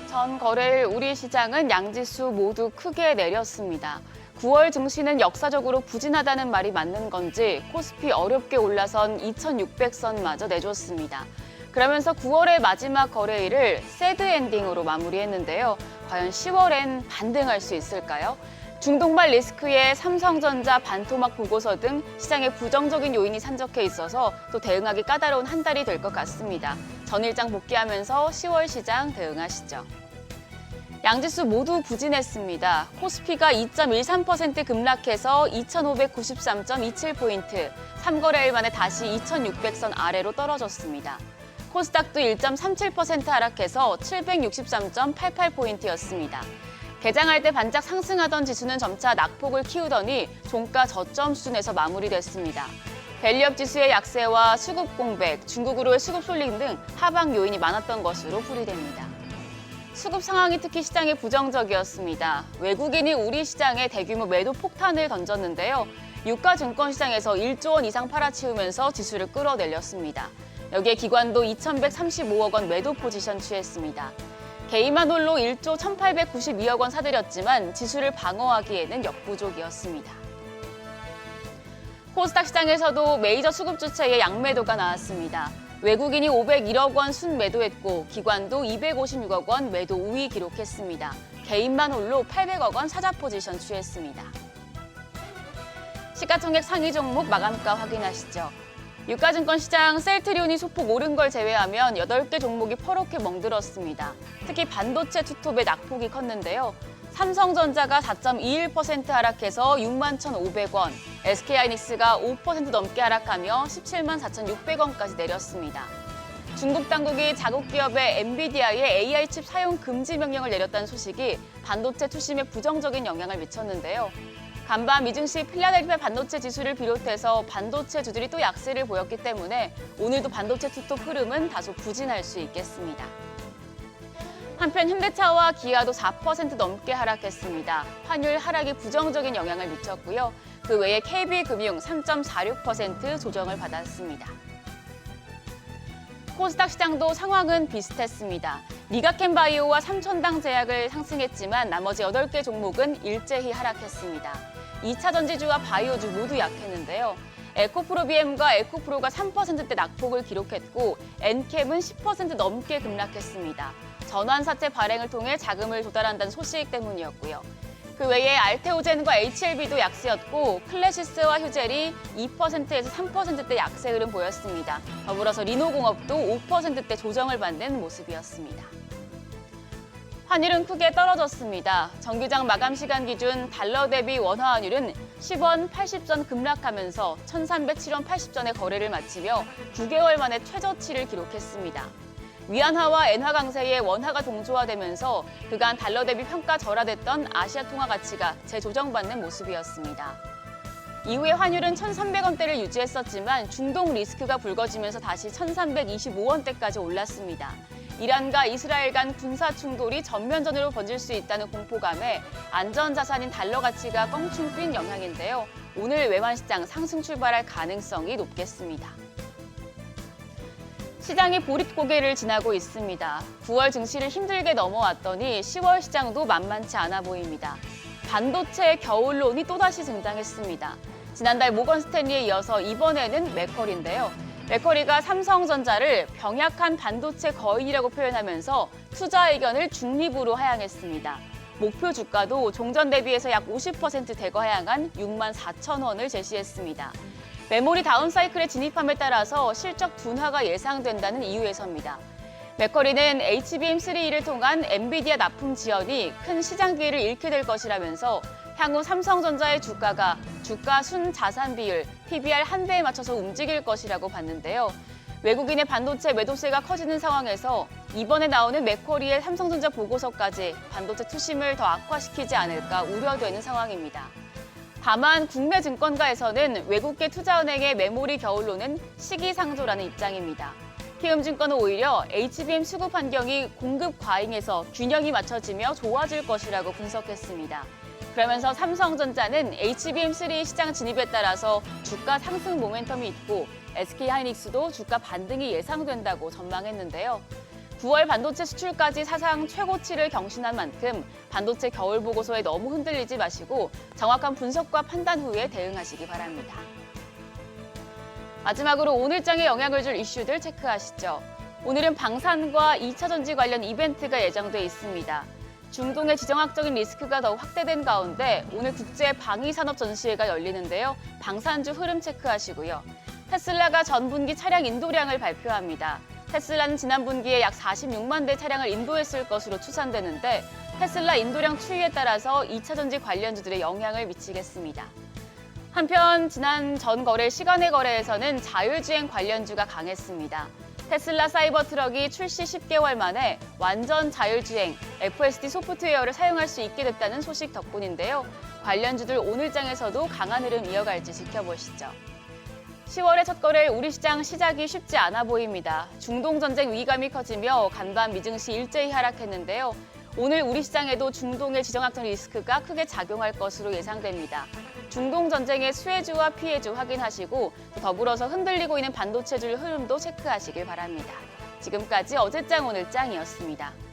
전 거래일 우리 시장은 양지수 모두 크게 내렸습니다. 9월 증시는 역사적으로 부진하다는 말이 맞는 건지 코스피 어렵게 올라선 2,600선마저 내줬습니다. 그러면서 9월의 마지막 거래일을 새드 엔딩으로 마무리했는데요. 과연 10월엔 반등할 수 있을까요? 중동발 리스크에 삼성전자, 반토막 보고서 등 시장에 부정적인 요인이 산적해 있어서 또 대응하기 까다로운 한 달이 될 것 같습니다. 전일장 복귀하면서 10월 시장 대응하시죠. 양지수 모두 부진했습니다. 코스피가 2.13% 급락해서 2,593.27포인트, 3거래일 만에 다시 2,600선 아래로 떨어졌습니다. 코스닥도 1.37% 하락해서 763.88포인트였습니다. 개장할 때 반짝 상승하던 지수는 점차 낙폭을 키우더니 종가 저점 수준에서 마무리됐습니다. 밸류업 지수의 약세와 수급 공백, 중국으로의 수급 쏠림 등 하방 요인이 많았던 것으로 풀이됩니다. 수급 상황이 특히 시장에 부정적이었습니다. 외국인이 우리 시장에 대규모 매도 폭탄을 던졌는데요. 유가 증권 시장에서 1조 원 이상 팔아치우면서 지수를 끌어내렸습니다. 여기에 기관도 2,135억 원 매도 포지션 취했습니다. 개인만 홀로 1조 1,892억 원 사들였지만 지수를 방어하기에는 역부족이었습니다. 코스닥 시장에서도 메이저 수급 주체의 양매도가 나왔습니다. 외국인이 501억 원 순매도했고 기관도 256억 원 매도 우위 기록했습니다. 개인만 홀로 800억 원 사자 포지션 취했습니다. 시가총액 상위 종목 마감가 확인하시죠. 유가증권 시장 셀트리온이 소폭 오른 걸 제외하면 8개 종목이 퍼렇게 멍들었습니다. 특히 반도체 투톱의 낙폭이 컸는데요. 삼성전자가 4.21% 하락해서 61,500원, SK하이닉스가 5% 넘게 하락하며 174,600원까지 내렸습니다. 중국 당국이 자국 기업의 엔비디아의 AI 칩 사용 금지 명령을 내렸다는 소식이 반도체 투심에 부정적인 영향을 미쳤는데요. 간밤 미증시 필라델피아 반도체 지수를 비롯해서 반도체 주들이 또 약세를 보였기 때문에 오늘도 반도체 투톱 흐름은 다소 부진할 수 있겠습니다. 한편 현대차와 기아도 4% 넘게 하락했습니다. 환율 하락이 부정적인 영향을 미쳤고요. 그 외에 KB금융 3.46% 조정을 받았습니다. 코스닥 시장도 상황은 비슷했습니다. 리가켄바이오와 삼천당 제약을 상승했지만 나머지 8개 종목은 일제히 하락했습니다. 2차 전지주와 바이오주 모두 약했는데요. 에코프로비엠과 에코프로가 3%대 낙폭을 기록했고 엔캠은 10% 넘게 급락했습니다. 전환사채 발행을 통해 자금을 조달한다는 소식 때문이었고요. 그 외에 알테오젠과 HLB도 약세였고 클래시스와 휴젤이 2%에서 3%대 약세 흐름 보였습니다. 더불어서 리노공업도 5%대 조정을 받는 모습이었습니다. 환율은 크게 떨어졌습니다. 정기장 마감 시간 기준 달러 대비 원화 환율은 10원 80전 급락하면서 1,307원 80전의 거래를 마치며 9개월 만에 최저치를 기록했습니다. 위안화와 엔화 강세에 원화가 동조화되면서 그간 달러 대비 평가 절하됐던 아시아 통화 가치가 재조정받는 모습이었습니다. 이후에 환율은 1,300원대를 유지했었지만 중동 리스크가 불거지면서 다시 1,325원대까지 올랐습니다. 이란과 이스라엘 간 군사 충돌이 전면전으로 번질 수 있다는 공포감에 안전자산인 달러 가치가 껑충 뛴 영향인데요. 오늘 외환시장 상승 출발할 가능성이 높겠습니다. 시장이 보릿고개를 지나고 있습니다. 9월 증시를 힘들게 넘어왔더니 10월 시장도 만만치 않아 보입니다. 반도체 겨울론이 또다시 등장했습니다. 지난달 모건 스탠리에 이어서 이번에는 맥커리인데요. 맥커리가 삼성전자를 병약한 반도체 거인이라고 표현하면서 투자 의견을 중립으로 하향했습니다. 목표 주가도 종전 대비해서 약 50% 대거 하향한 64,000원을 제시했습니다. 메모리 다운사이클에 진입함에 따라서 실적 둔화가 예상된다는 이유에서입니다. 맥커리는 HBM3E를 통한 엔비디아 납품 지연이 큰 시장 기회를 잃게 될 것이라면서 향후 삼성전자의 주가가 주가 순자산 비율, PBR 한 배에 맞춰서 움직일 것이라고 봤는데요. 외국인의 반도체 매도세가 커지는 상황에서 이번에 나오는 맥커리의 삼성전자 보고서까지 반도체 투심을 더 악화시키지 않을까 우려되는 상황입니다. 다만 국내 증권가에서는 외국계 투자은행의 메모리 겨울론은 시기상조라는 입장입니다. 키움증권은 오히려 HBM 수급 환경이 공급 과잉에서 균형이 맞춰지며 좋아질 것이라고 분석했습니다. 그러면서 삼성전자는 HBM3 시장 진입에 따라서 주가 상승 모멘텀이 있고 SK하이닉스도 주가 반등이 예상된다고 전망했는데요. 9월 반도체 수출까지 사상 최고치를 경신한 만큼 반도체 겨울 보고서에 너무 흔들리지 마시고 정확한 분석과 판단 후에 대응하시기 바랍니다. 마지막으로 오늘장에 영향을 줄 이슈들 체크하시죠. 오늘은 방산과 2차전지 관련 이벤트가 예정돼 있습니다. 중동의 지정학적인 리스크가 더욱 확대된 가운데 오늘 국제 방위산업 전시회가 열리는데요. 방산주 흐름 체크하시고요. 테슬라가 전분기 차량 인도량을 발표합니다. 테슬라는 지난 분기에 약 46만 대 차량을 인도했을 것으로 추산되는데 테슬라 인도량 추이에 따라서 2차전지 관련주들의 영향을 미치겠습니다. 한편 지난 전 거래 시간의 거래에서는 자율주행 관련주가 강했습니다. 테슬라 사이버 트럭이 출시 10개월 만에 완전 자율주행 FSD 소프트웨어를 사용할 수 있게 됐다는 소식 덕분인데요. 관련주들 오늘장에서도 강한 흐름 이어갈지 지켜보시죠. 10월의 첫 거래일 우리 시장 시작이 쉽지 않아 보입니다. 중동 전쟁 위감이 커지며 간밤 미증시 일제히 하락했는데요. 오늘 우리 시장에도 중동의 지정학적 리스크가 크게 작용할 것으로 예상됩니다. 중동 전쟁의 수혜주와 피해주 확인하시고 더불어서 흔들리고 있는 반도체줄 흐름도 체크하시길 바랍니다. 지금까지 어제장 오늘장이었습니다.